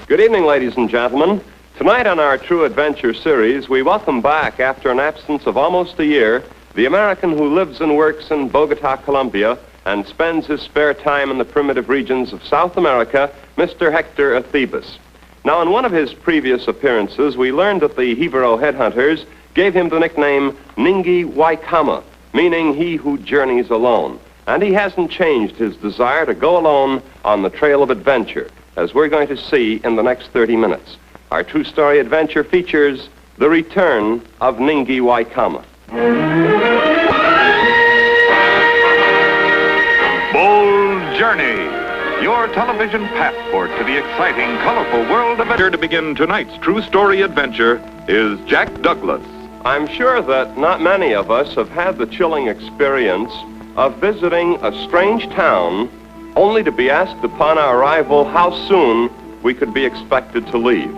Good evening, ladies and gentlemen. Tonight on our True Adventure series, we welcome back, after an absence of almost a year, the American who lives and works in Bogota, Colombia, and spends his spare time in the primitive regions of South America, Mr. Hector Acebes. Now, in one of his previous appearances, we learned that the Hebrew headhunters gave him the nickname Ningi Waycama, meaning he who journeys alone. And he hasn't changed his desire to go alone on the trail of adventure, as we're going to see in the next 30 minutes. Our true story adventure features the return of Ningi Waycama. Bold Journe, your television passport to the exciting, colorful world of adventure. To begin tonight's true story adventure is Jack Douglas. I'm sure that not many of us have had the chilling experience of visiting a strange town only to be asked upon our arrival how soon we could be expected to leave.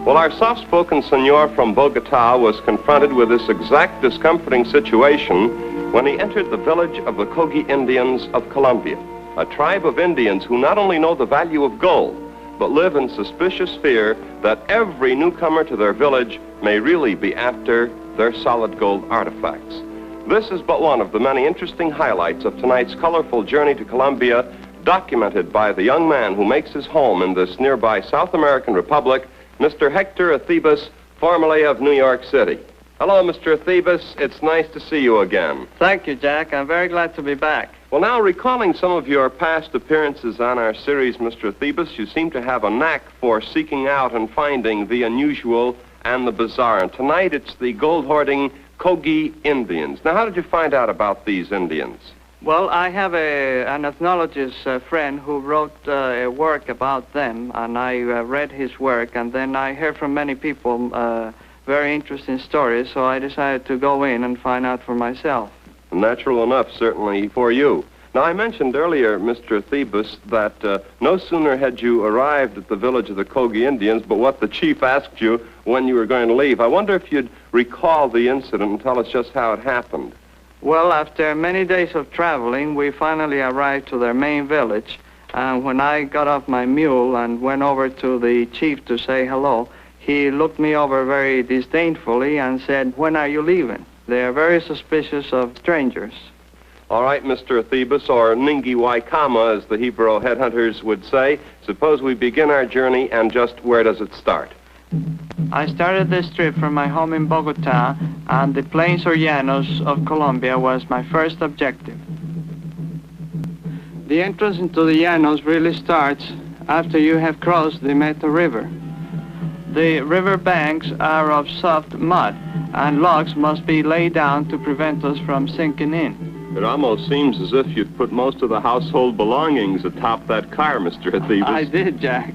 Well, our soft-spoken senor from Bogota was confronted with this exact discomforting situation when he entered the village of the Kogui Indians of Colombia, a tribe of Indians who not only know the value of gold, but live in suspicious fear that every newcomer to their village may really be after their solid gold artifacts. This is but one of the many interesting highlights of tonight's colorful journey to Colombia, documented by the young man who makes his home in this nearby South American republic, Mr. Hector Acebes, formerly of New York City. Hello, Mr. Acebes. It's nice to see you again. Thank you, Jack. I'm very glad to be back. Well, now, recalling some of your past appearances on our series, Mr. Acebes, you seem to have a knack for seeking out and finding the unusual and the bizarre. And tonight, it's the gold-hoarding Kogui Indians. Now, how did you find out about these Indians? Well, I have an ethnologist friend who wrote a work about them, and I read his work, and then I heard from many people very interesting stories, so I decided to go in and find out for myself. Natural enough, certainly, for you. Now, I mentioned earlier, Mr. Acebes, that no sooner had you arrived at the village of the Kogui Indians, but what the chief asked you when you were going to leave. I wonder if you'd recall the incident and tell us just how it happened. Well, after many days of traveling, we finally arrived to their main village, and when I got off my mule and went over to the chief to say hello, he looked me over very disdainfully and said, "When are you leaving?" They are very suspicious of strangers. All right, Mr. Acebes, or Ningi Waycama, as the Hebrew headhunters would say, suppose we begin our journey, and just where does it start? I started this trip from my home in Bogota, and the plains or llanos of Colombia was my first objective. The entrance into the llanos really starts after you have crossed the Meta River. The river banks are of soft mud, and logs must be laid down to prevent us from sinking in. It almost seems as if you'd put most of the household belongings atop that car, Mr. Acebes. I did, Jack.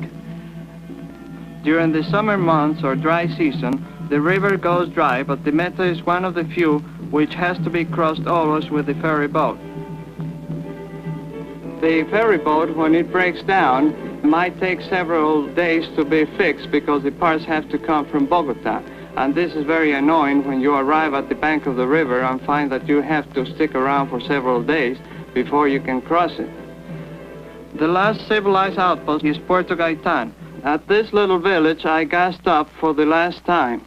During the summer months or dry season, the river goes dry, but the Meta is one of the few which has to be crossed always with the ferry boat. The ferry boat, when it breaks down, might take several days to be fixed because the parts have to come from Bogota. And this is very annoying when you arrive at the bank of the river and find that you have to stick around for several days before you can cross it. The last civilized outpost is Puerto Gaitan. At this little village, I gassed up for the last time.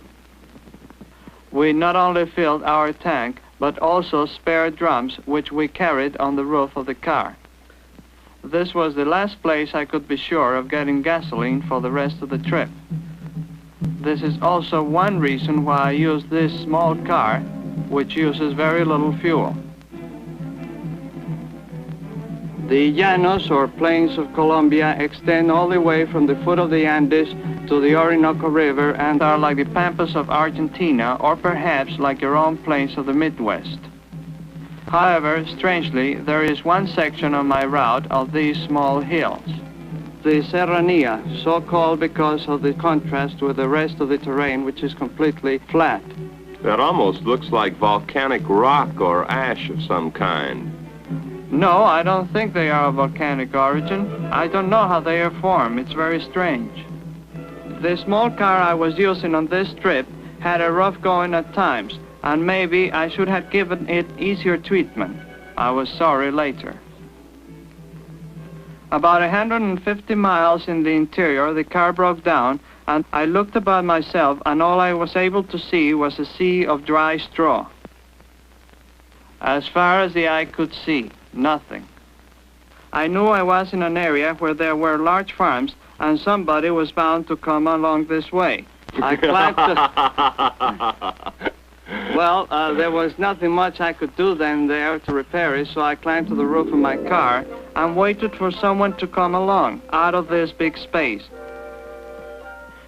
We not only filled our tank, but also spare drums, which we carried on the roof of the car. This was the last place I could be sure of getting gasoline for the rest of the trip. This is also one reason why I use this small car, which uses very little fuel. The llanos, or plains of Colombia, extend all the way from the foot of the Andes to the Orinoco River and are like the pampas of Argentina, or perhaps like your own plains of the Midwest. However, strangely, there is one section on my route of these small hills. The Serranía, so called because of the contrast with the rest of the terrain, which is completely flat. That almost looks like volcanic rock or ash of some kind. No, I don't think they are of volcanic origin. I don't know how they are formed. It's very strange. The small car I was using on this trip had a rough going at times, and maybe I should have given it easier treatment. I was sorry later. About 150 miles in the interior, the car broke down, and I looked about myself, and all I was able to see was a sea of dry straw. As far as the eye could see, nothing. I knew I was in an area where there were large farms, and somebody was bound to come along this way. I climbed to... Well, there was nothing much I could do then there to repair it, so I climbed to the roof of my car and waited for someone to come along out of this big space.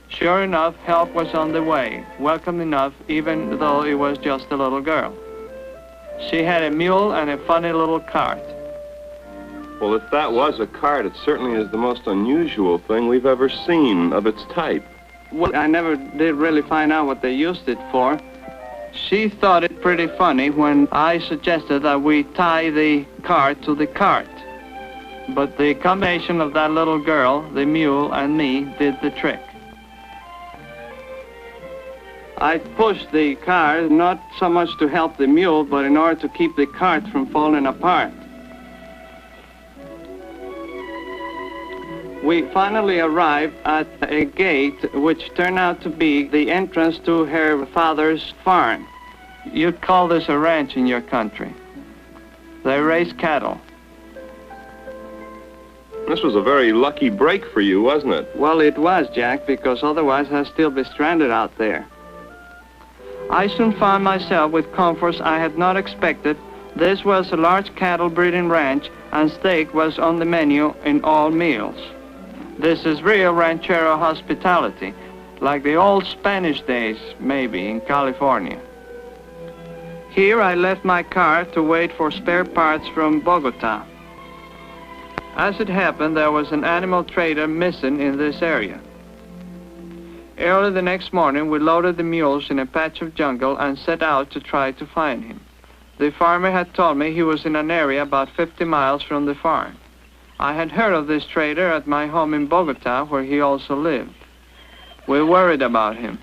Sure enough, help was on the way, welcome enough, even though it was just a little girl. She had a mule and a funny little cart. Well, if that was a cart, it certainly is the most unusual thing we've ever seen of its type. Well, I never did really find out what they used it for. She thought it pretty funny when I suggested that we tie the cart to the cart. But the combination of that little girl, the mule, and me did the trick. I pushed the car, not so much to help the mule, but in order to keep the cart from falling apart. We finally arrived at a gate which turned out to be the entrance to her father's farm. You'd call this a ranch in your country. They raise cattle. This was a very lucky break for you, wasn't it? Well, it was, Jack, because otherwise I'd still be stranded out there. I soon found myself with comforts I had not expected. This was a large cattle breeding ranch, and steak was on the menu in all meals. This is real ranchero hospitality, like the old Spanish days, maybe, in California. Here I left my car to wait for spare parts from Bogota. As it happened, there was an animal trader missing in this area. Early the next morning, we loaded the mules in a patch of jungle and set out to try to find him. The farmer had told me he was in an area about 50 miles from the farm. I had heard of this trader at my home in Bogota, where he also lived. We worried about him.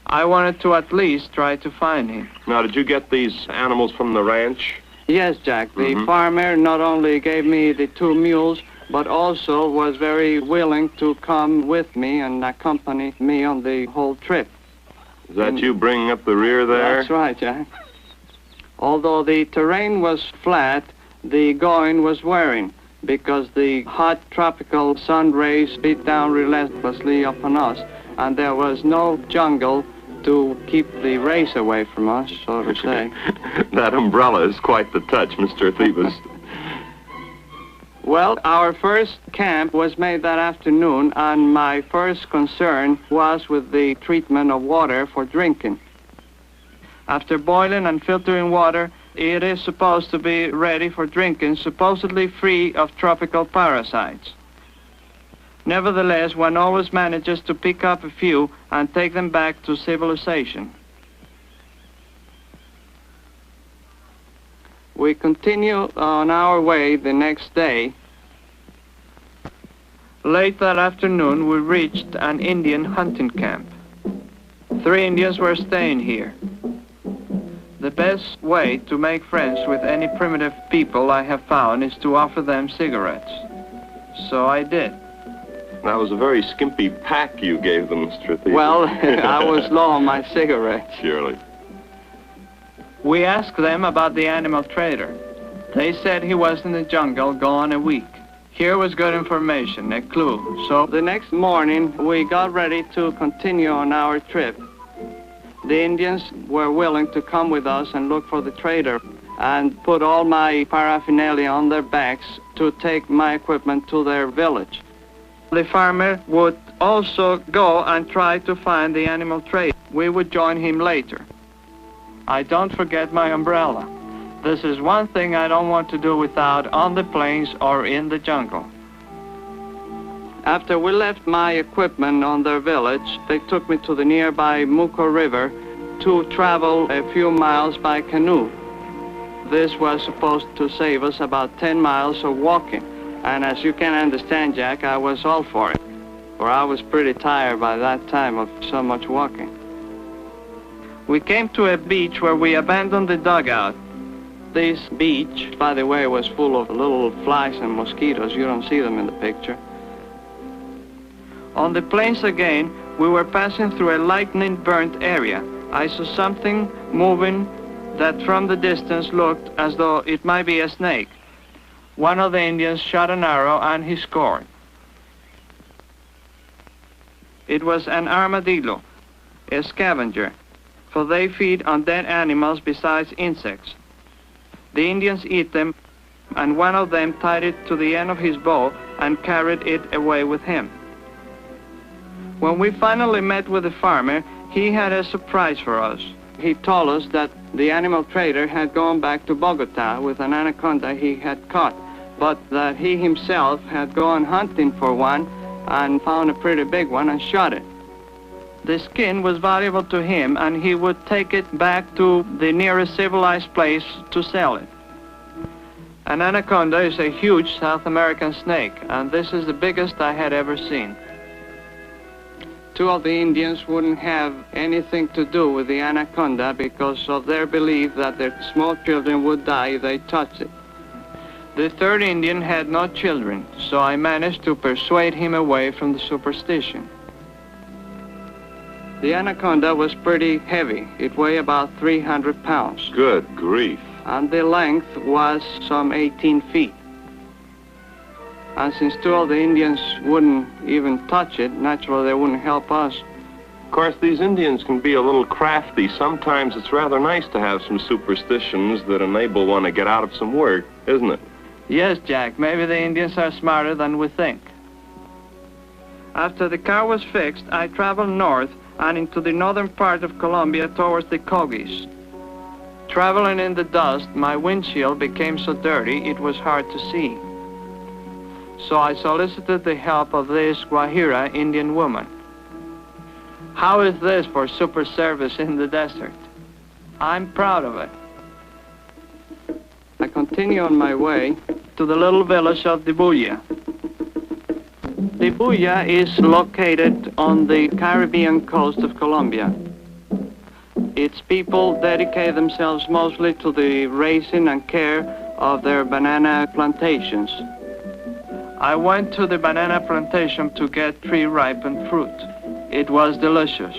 I wanted to at least try to find him. Now, did you get these animals from the ranch? Yes, Jack. The farmer not only gave me the 2 mules, but also was very willing to come with me and accompany me on the whole trip. Is that you bringing up the rear there? That's right, Jack. Although the terrain was flat, the going was wearing, because the hot tropical sun rays beat down relentlessly upon us, and there was no jungle to keep the rays away from us, so to say. That umbrella is quite the touch, Mr. Acebes. Well, our first camp was made that afternoon, and my first concern was with the treatment of water for drinking. After boiling and filtering water, it is supposed to be ready for drinking, supposedly free of tropical parasites. Nevertheless, one always manages to pick up a few and take them back to civilization. We continue on our way the next day. Late that afternoon, we reached an Indian hunting camp. 3 Indians were staying here. The best way to make friends with any primitive people I have found is to offer them cigarettes. So I did. That was a very skimpy pack you gave them, Mr. Acebes. Well, I was low on my cigarettes. Surely. We asked them about the animal trader. They said he was in the jungle gone a week. Here was good information, a clue. So the next morning, we got ready to continue on our trip. The Indians were willing to come with us and look for the trader and put all my paraphernalia on their backs to take my equipment to their village. The farmer would also go and try to find the animal trader. We would join him later. I don't forget my umbrella. This is one thing I don't want to do without on the plains or in the jungle. After we left my equipment on their village, they took me to the nearby Muco River to travel a few miles by canoe. This was supposed to save us about 10 miles of walking. And as you can understand, Jack, I was all for it, for I was pretty tired by that time of so much walking. We came to a beach where we abandoned the dugout. this beach. By the way, was full of little flies and mosquitoes. You don't see them in the picture. On the plains again, we were passing through a lightning-burnt area. I saw something moving that from the distance looked as though it might be a snake. One of the Indians shot an arrow and he scored. It was an armadillo, a scavenger, for they feed on dead animals besides insects. The Indians eat them, and one of them tied it to the end of his bow and carried it away with him. When we finally met with the farmer, he had a surprise for us. He told us that the animal trader had gone back to Bogota with an anaconda he had caught, but that he himself had gone hunting for one and found a pretty big one and shot it. The skin was valuable to him, and he would take it back to the nearest civilized place to sell it. An anaconda is a huge South American snake, and this is the biggest I had ever seen. Two of the Indians wouldn't have anything to do with the anaconda because of their belief that their small children would die if they touched it. The third Indian had no children, so I managed to persuade him away from the superstition. The anaconda was pretty heavy. It weighed about 300 pounds. Good grief. And the length was some 18 feet. And since two of the Indians wouldn't even touch it, naturally they wouldn't help us. Of course, these Indians can be a little crafty. Sometimes it's rather nice to have some superstitions that enable one to get out of some work, isn't it? Yes, Jack, maybe the Indians are smarter than we think. After the car was fixed, I traveled north and into the northern part of Colombia towards the Koguis. Traveling in the dust, my windshield became so dirty it was hard to see. So I solicited the help of this Guajira Indian woman. How is this for super service in the desert? I'm proud of it. I continue on my way to the little village of Dibuya. Dibuya is located on the Caribbean coast of Colombia. Its people dedicate themselves mostly to the raising and care of their banana plantations. I went to the banana plantation to get tree-ripened fruit. It was delicious.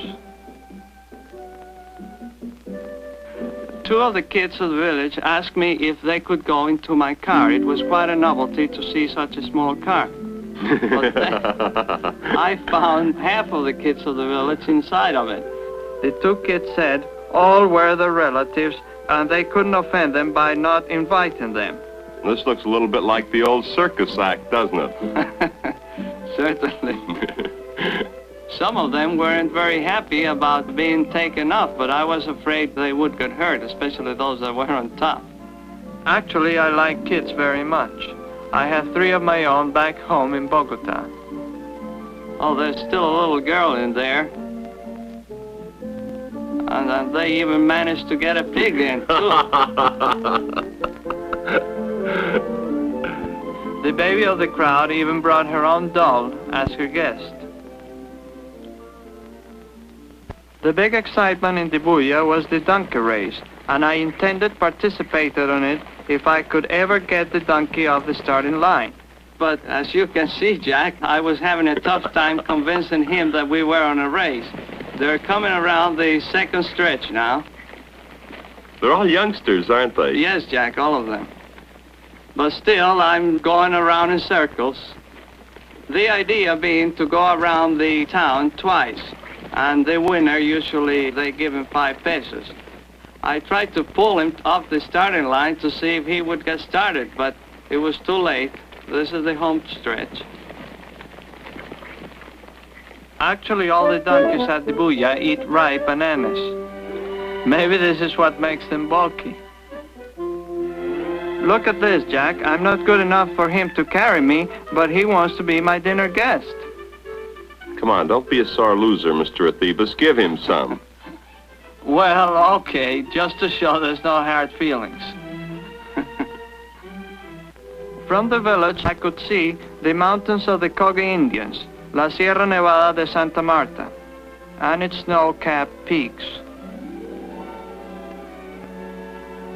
Two of the kids of the village asked me if they could go into my car. It was quite a novelty to see such a small car. But then I found half of the kids of the village inside of it. The two kids said all were their relatives, and they couldn't offend them by not inviting them. This looks a little bit like the old circus act, doesn't it? Certainly. Some of them weren't very happy about being taken off, but I was afraid they would get hurt, especially those that were on top. Actually, I like kids very much. I have 3 of my own back home in Bogota. Oh, there's still a little girl in there. And they even managed to get a pig in, too. The baby of the crowd even brought her own doll as her guest. The big excitement in Dibuya was the donkey race, and I intended participating on it if I could ever get the donkey off the starting line. But as you can see, Jack, I was having a tough time convincing him that we were on a race. They're coming around the second stretch now. They're all youngsters, aren't they? Yes, Jack, all of them. But still, I'm going around in circles. The idea being to go around the town twice, and the winner, usually they give him 5 pesos. I tried to pull him off the starting line to see if he would get started, but it was too late. This is the home stretch. Actually, all the donkeys at Dibuya eat ripe bananas. Maybe this is what makes them bulky. Look at this, Jack. I'm not good enough for him to carry me, but he wants to be my dinner guest. Come on, don't be a sore loser, Mr. Acebes. Give him some. Well, okay, just to show there's no hard feelings. From the village, I could see the mountains of the Kogui Indians, La Sierra Nevada de Santa Marta, and its snow-capped peaks.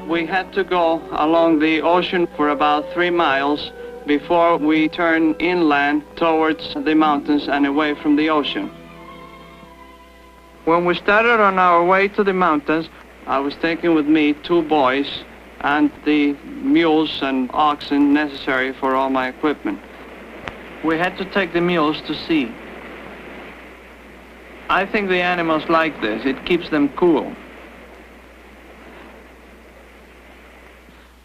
We had to go along the ocean for about 3 miles before we turned inland towards the mountains and away from the ocean. When we started on our way to the mountains, I was taking with me 2 boys and the mules and oxen necessary for all my equipment. We had to take the mules to sea. I think the animals like this. It keeps them cool.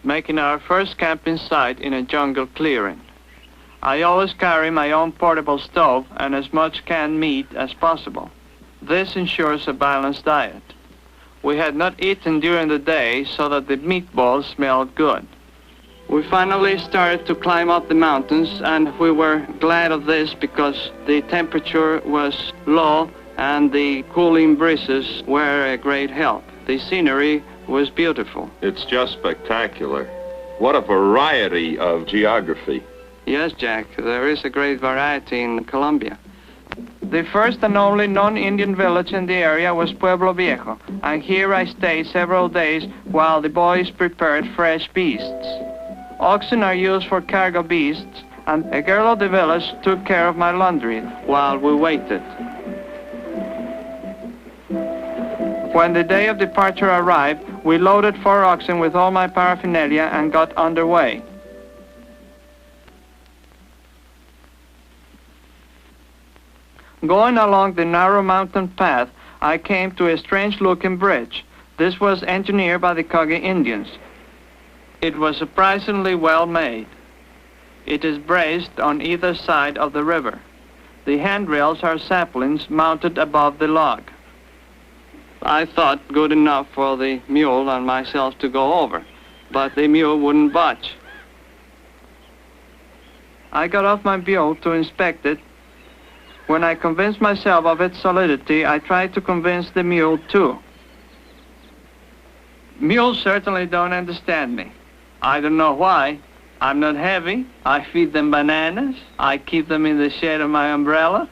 Making our first camping site in a jungle clearing. I always carry my own portable stove and as much canned meat as possible. This ensures a balanced diet. We had not eaten during the day so that the meatballs smelled good. We finally started to climb up the mountains, and we were glad of this because the temperature was low and the cooling breezes were a great help. The scenery was beautiful. It's just spectacular. What a variety of geography. Yes, Jack, there is a great variety in Colombia. The first and only non-Indian village in the area was Pueblo Viejo, and here I stayed several days while the boys prepared fresh beasts. Oxen are used for cargo beasts, and a girl of the village took care of my laundry while we waited. When the day of departure arrived, we loaded 4 oxen with all my paraphernalia and got underway. Going along the narrow mountain path, I came to a strange-looking bridge. This was engineered by the Kogui Indians. It was surprisingly well made. It is braced on either side of the river. The handrails are saplings mounted above the log. I thought good enough for the mule and myself to go over, but the mule wouldn't budge. I got off my mule to inspect it. When I convinced myself of its solidity, I tried to convince the mule too. Mules certainly don't understand me. I don't know why. I'm not heavy. I feed them bananas. I keep them in the shade of my umbrella.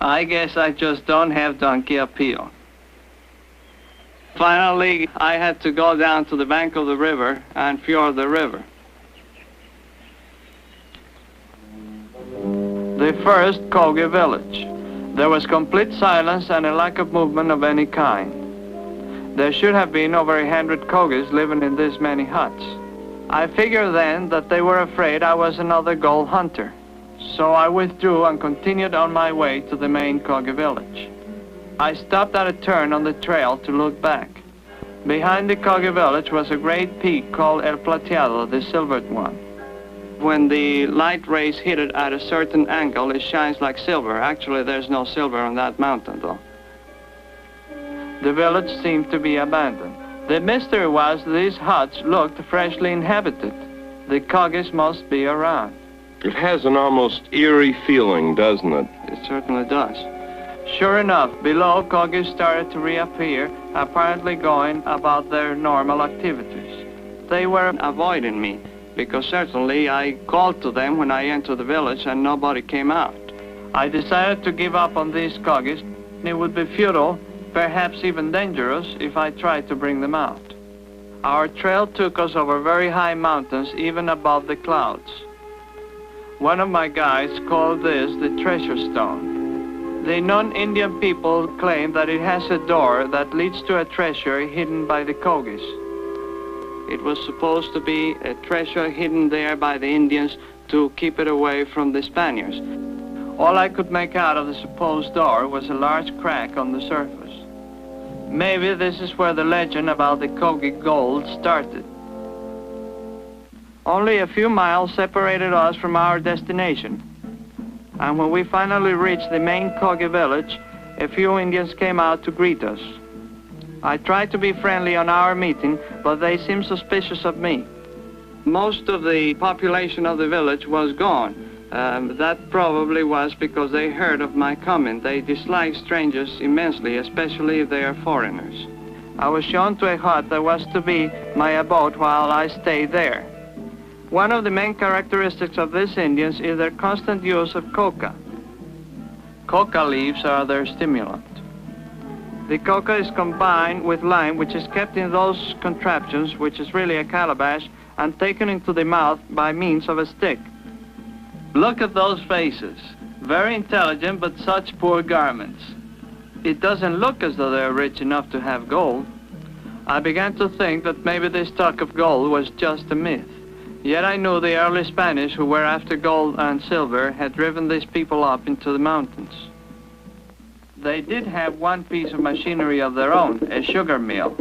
I guess I just don't have donkey appeal. Finally, I had to go down to the bank of the river and fjord the river. The first Kogui village. There was complete silence and a lack of movement of any kind. There should have been over 100 Koguis living in this many huts. I figured then that they were afraid I was another gold hunter. So I withdrew and continued on my way to the main Kogui village. I stopped at a turn on the trail to look back. Behind the Kogui village was a great peak called El Plateado, the silvered one. When the light rays hit it at a certain angle, it shines like silver. Actually, there's no silver on that mountain, though. The village seemed to be abandoned. The mystery was these huts looked freshly inhabited. The Koguis must be around. It has an almost eerie feeling, doesn't it? It certainly does. Sure enough, below, Kogis started to reappear, apparently going about their normal activities. They were avoiding me, because certainly I called to them when I entered the village and nobody came out. I decided to give up on these Kogis. It would be futile, perhaps even dangerous, if I tried to bring them out. Our trail took us over very high mountains, even above the clouds. One of my guides called this the treasure stone. The non-Indian people claim that it has a door that leads to a treasure hidden by the Kogis. It was supposed to be a treasure hidden there by the Indians to keep it away from the Spaniards. All I could make out of the supposed door was a large crack on the surface. Maybe this is where the legend about the Kogui gold started. Only a few miles separated us from our destination. And when we finally reached the main Kogui village, a few Indians came out to greet us. I tried to be friendly on our meeting, but they seemed suspicious of me. Most of the population of the village was gone. That probably was because they heard of my coming. They dislike strangers immensely, especially if they are foreigners. I was shown to a hut that was to be my abode while I stayed there. One of the main characteristics of these Indians is their constant use of coca. Coca leaves are their stimulant. The coca is combined with lime, which is kept in those contraptions, which is really a calabash, and taken into the mouth by means of a stick. Look at those faces. Very intelligent, but such poor garments. It doesn't look as though they're rich enough to have gold. I began to think that maybe this talk of gold was just a myth. Yet I knew the early Spanish who were after gold and silver had driven these people up into the mountains. They did have one piece of machinery of their own, a sugar mill.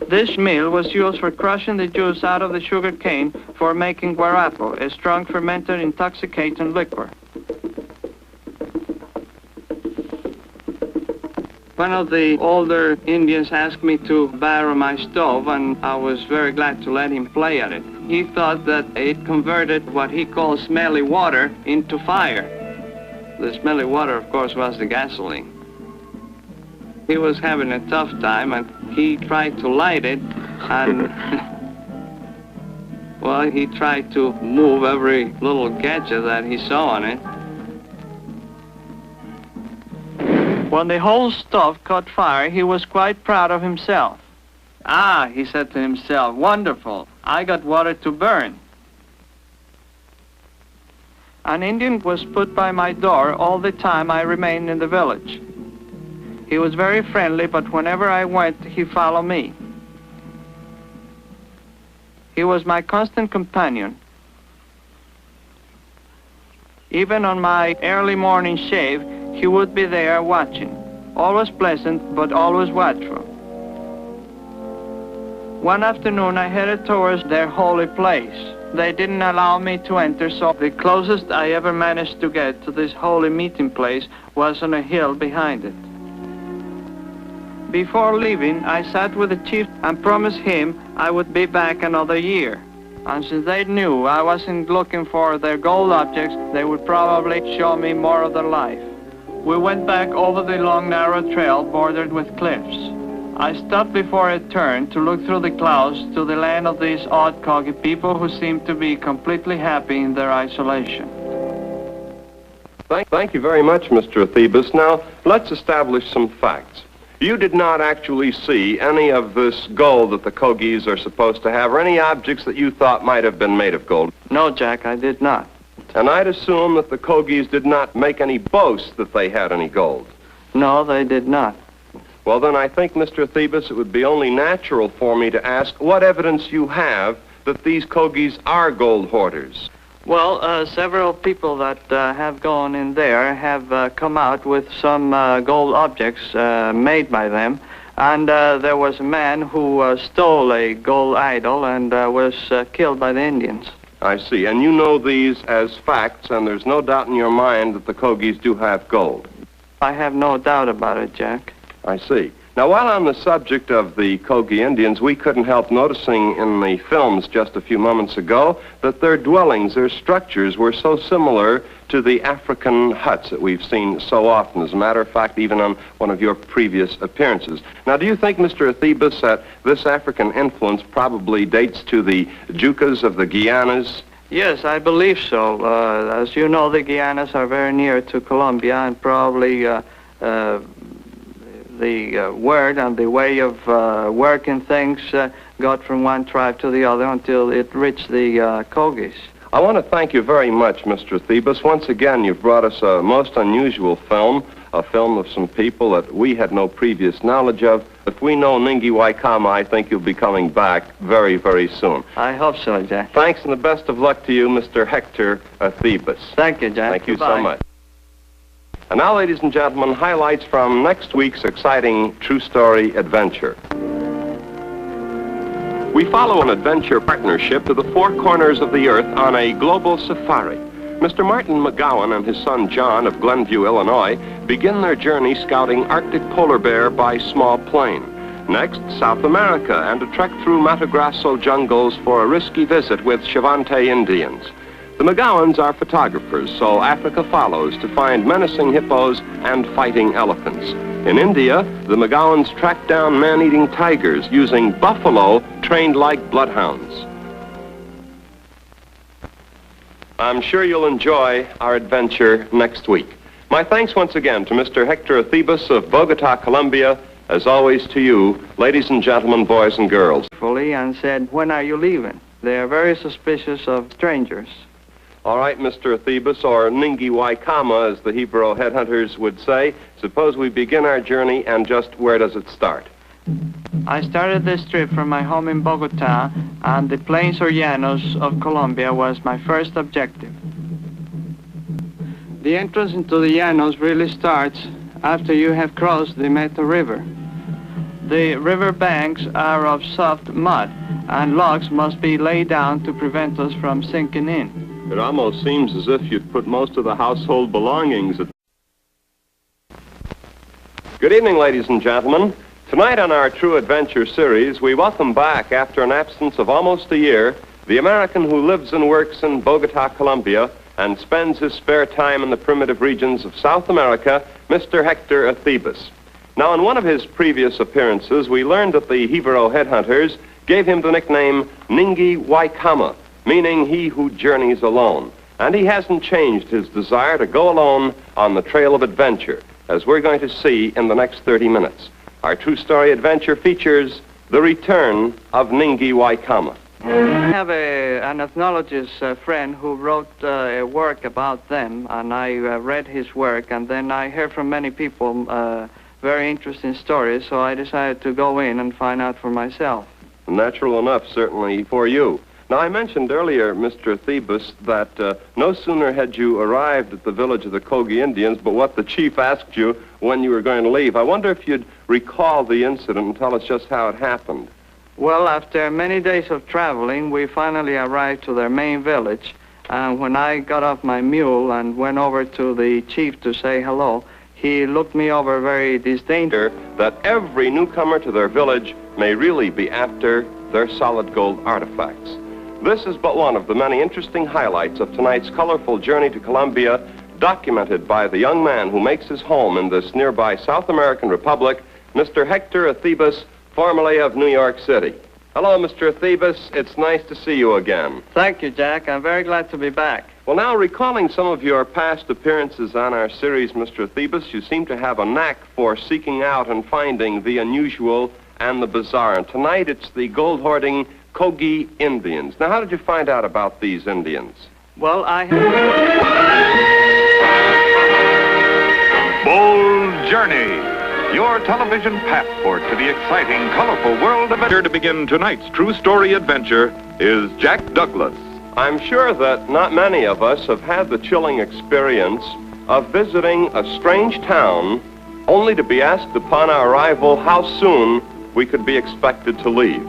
This mill was used for crushing the juice out of the sugar cane for making guarapo, a strong fermented intoxicating liquor. One of the older Indians asked me to borrow my stove, and I was very glad to let him play at it. He thought that it converted what he called smelly water into fire. The smelly water, of course, was the gasoline. He was having a tough time, and he tried to light it, and well, he tried to move every little gadget that he saw on it. When the whole stove caught fire, he was quite proud of himself. Ah, he said to himself, wonderful, I got water to burn. An Indian was put by my door all the time I remained in the village. He was very friendly, but whenever I went, he followed me. He was my constant companion. Even on my early morning shave, he would be there watching, always pleasant, but always watchful. One afternoon, I headed towards their holy place. They didn't allow me to enter, so the closest I ever managed to get to this holy meeting place was on a hill behind it. Before leaving, I sat with the chief and promised him I would be back another year. And since they knew I wasn't looking for their gold objects, they would probably show me more of their life. We went back over the long, narrow trail bordered with cliffs. I stopped before a turn to look through the clouds to the land of these odd Kogui people who seemed to be completely happy in their isolation. Thank you very much, Mr. Acebes. Now, let's establish some facts. You did not actually see any of this gold that the Koguis are supposed to have, or any objects that you thought might have been made of gold? No, Jack, I did not. And I'd assume that the Koguis did not make any boast that they had any gold. No, they did not. Well, then I think, Mr. Acebes, it would be only natural for me to ask what evidence you have that these Koguis are gold hoarders. Well, several people that have gone in there have come out with some gold objects made by them. And there was a man who stole a gold idol and was killed by the Indians. I see. And you know these as facts, and there's no doubt in your mind that the Koguis do have gold. I have no doubt about it, Jack. I see. Now, while on the subject of the Kogui Indians, we couldn't help noticing in the films just a few moments ago that their dwellings, their structures, were so similar to the African huts that we've seen so often. As a matter of fact, even on one of your previous appearances. Now, do you think, Mr. Acebes, that this African influence probably dates to the Jucas of the Guianas? Yes, I believe so. As you know, the Guianas are very near to Colombia, and probably the word and the way of working things got from one tribe to the other until it reached the Koguis. I want to thank you very much, Mr. Acebes. Once again, you've brought us a most unusual film, a film of some people that we had no previous knowledge of. If we know Ningi Waycama, I think you'll be coming back very, very soon. I hope so, Jack. Thanks, and the best of luck to you, Mr. Hector Acebes. Thank you, Jack. Thank you Goodbye. so much. And now, ladies and gentlemen, highlights from next week's exciting true story adventure. We follow an adventure partnership to the four corners of the earth on a global safari. Mr. Martin McGowan and his son John of Glenview, Illinois, begin their journey scouting Arctic polar bear by small plane. Next, South America and a trek through Mato Grosso jungles for a risky visit with Chavante Indians. The McGowans are photographers, so Africa follows to find menacing hippos and fighting elephants. In India, the McGowans track down man-eating tigers using buffalo trained like bloodhounds. I'm sure you'll enjoy our adventure next week. My thanks once again to Mr. Hector Acebes of Bogota, Colombia. As always to you, ladies and gentlemen, boys and girls. And said, when are you leaving? They are very suspicious of strangers. All right, Mr. Acebes, or Ningi Waycama, as the Hebrew headhunters would say. Suppose we begin our journey, and just where does it start? I started this trip from my home in Bogota, and the plains or llanos of Colombia was my first objective. The entrance into the llanos really starts after you have crossed the Meta River. The river banks are of soft mud, and logs must be laid down to prevent us from sinking in. It almost seems as if you'd put most of the household belongings at... Good evening, ladies and gentlemen. Tonight on our True Adventure series, we welcome back, after an absence of almost a year, the American who lives and works in Bogota, Colombia, and spends his spare time in the primitive regions of South America, Mr. Hector Acebes. Now, in one of his previous appearances, we learned that the Hebrew headhunters gave him the nickname Ningi Waycama, meaning he who journeys alone. And he hasn't changed his desire to go alone on the trail of adventure, as we're going to see in the next 30 minutes. Our true story adventure features the return of Ningi Waycama. I have an ethnologist friend who wrote a work about them, and I read his work, and then I heard from many people very interesting stories, so I decided to go in and find out for myself. Natural enough, certainly, for you. Now, I mentioned earlier, Mr. Acebes, that no sooner had you arrived at the village of the Kogui Indians, but what the chief asked you when you were going to leave. I wonder if you'd recall the incident and tell us just how it happened. Well, after many days of traveling, we finally arrived to their main village, and when I got off my mule and went over to the chief to say hello, he looked me over very disdainfully. That every newcomer to their village may really be after their solid gold artifacts. This is but one of the many interesting highlights of tonight's colorful journey to Colombia, documented by the young man who makes his home in this nearby South American republic, Mr. Hector Acebes, formerly of New York City. Hello, Mr. Acebes. It's nice to see you again. Thank you, Jack. I'm very glad to be back. Well, now, recalling some of your past appearances on our series, Mr. Acebes, you seem to have a knack for seeking out and finding the unusual and the bizarre. And tonight, it's the gold-hoarding Kogui Indians. Now, how did you find out about these Indians? Well, Bold Journe, your television passport to the exciting, colorful world of adventure. To begin tonight's true story adventure is Jack Douglas. I'm sure that not many of us have had the chilling experience of visiting a strange town only to be asked upon our arrival how soon we could be expected to leave.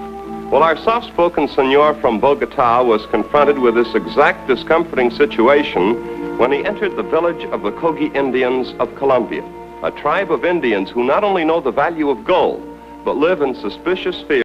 Well, our soft-spoken senor from Bogota was confronted with this exact discomforting situation when he entered the village of the Kogui Indians of Colombia, a tribe of Indians who not only know the value of gold, but live in suspicious fear.